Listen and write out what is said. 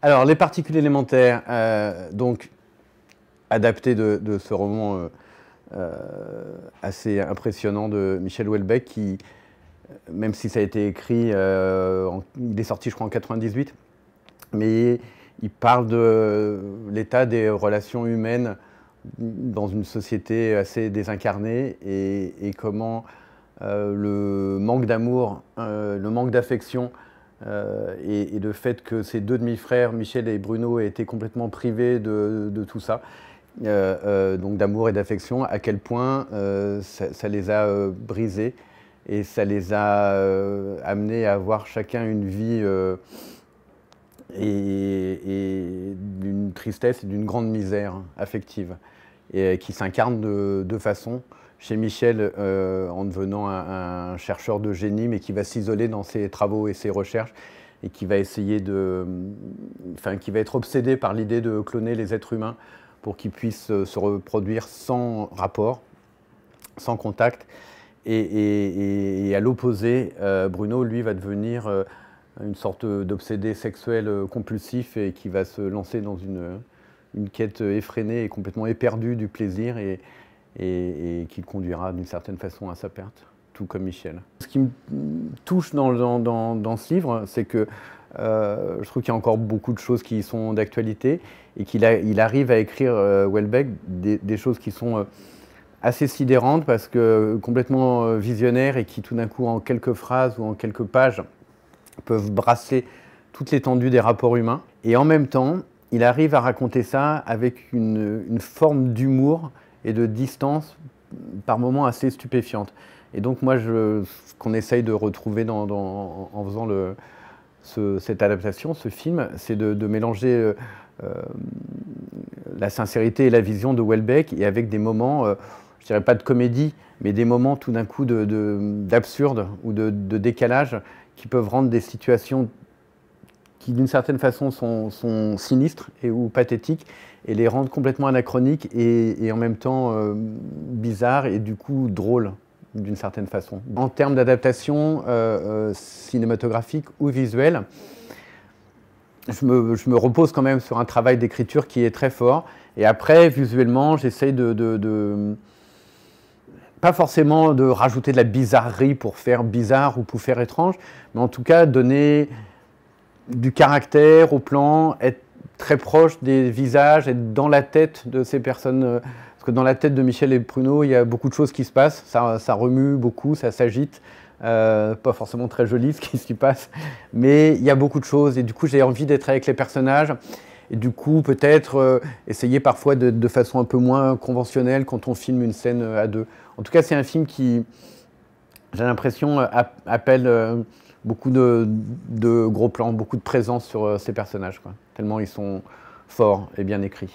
Alors, Les particules élémentaires, donc adapté de ce roman assez impressionnant de Michel Houellebecq, qui, même si ça a été écrit, il est sorti je crois en 98, mais il parle de l'état des relations humaines dans une société assez désincarnée et comment le manque d'amour, le manque d'affection et le fait que ces deux demi-frères, Michel et Bruno, aient été complètement privés de tout ça, donc d'amour et d'affection, à quel point ça les a brisés et ça les a amenés à avoir chacun une vie et d'une tristesse et d'une grande misère affective, et qui s'incarne de deux façons. Chez Michel, en devenant un chercheur de génie, mais qui va s'isoler dans ses travaux et ses recherches, et qui va essayer qui va être obsédé par l'idée de cloner les êtres humains pour qu'ils puissent se reproduire sans rapport, sans contact. Et à l'opposé, Bruno, lui, va devenir une sorte d'obsédé sexuel compulsif et qui va se lancer dans une quête effrénée et complètement éperdue du plaisir et qui le conduira d'une certaine façon à sa perte, tout comme Michel. Ce qui me touche dans ce livre, c'est que je trouve qu'il y a encore beaucoup de choses qui sont d'actualité et qu'il arrive à écrire, Houellebecq, des choses qui sont assez sidérantes parce que complètement visionnaires et qui tout d'un coup en quelques phrases ou en quelques pages peuvent brasser toute l'étendue des rapports humains. Et en même temps, il arrive à raconter ça avec une forme d'humour et de distance par moments assez stupéfiante. Et donc moi, ce qu'on essaye de retrouver en faisant cette adaptation, ce film, c'est de mélanger la sincérité et la vision de Houellebecq et avec des moments, je dirais pas de comédie, mais des moments tout d'un coup d'absurde ou de décalage qui peuvent rendre des situations qui d'une certaine façon sont sinistres ou pathétiques et les rendre complètement anachroniques et en même temps bizarres et du coup drôles d'une certaine façon. En termes d'adaptation cinématographique ou visuelle, je me repose quand même sur un travail d'écriture qui est très fort. Et après, visuellement, j'essaye pas forcément de rajouter de la bizarrerie pour faire bizarre ou pour faire étrange, mais en tout cas donner du caractère au plan, être très proche des visages, être dans la tête de ces personnes. Parce que dans la tête de Michel et Bruno, il y a beaucoup de choses qui se passent, ça remue beaucoup, ça s'agite. Pas forcément très joli ce qui s'y passe, mais il y a beaucoup de choses et du coup j'ai envie d'être avec les personnages et du coup peut-être essayer parfois de façon un peu moins conventionnelle quand on filme une scène à deux. En tout cas c'est un film qui, j'ai l'impression, appelle beaucoup de gros plans, beaucoup de présence sur ces personnages, quoi. Tellement ils sont forts et bien écrits.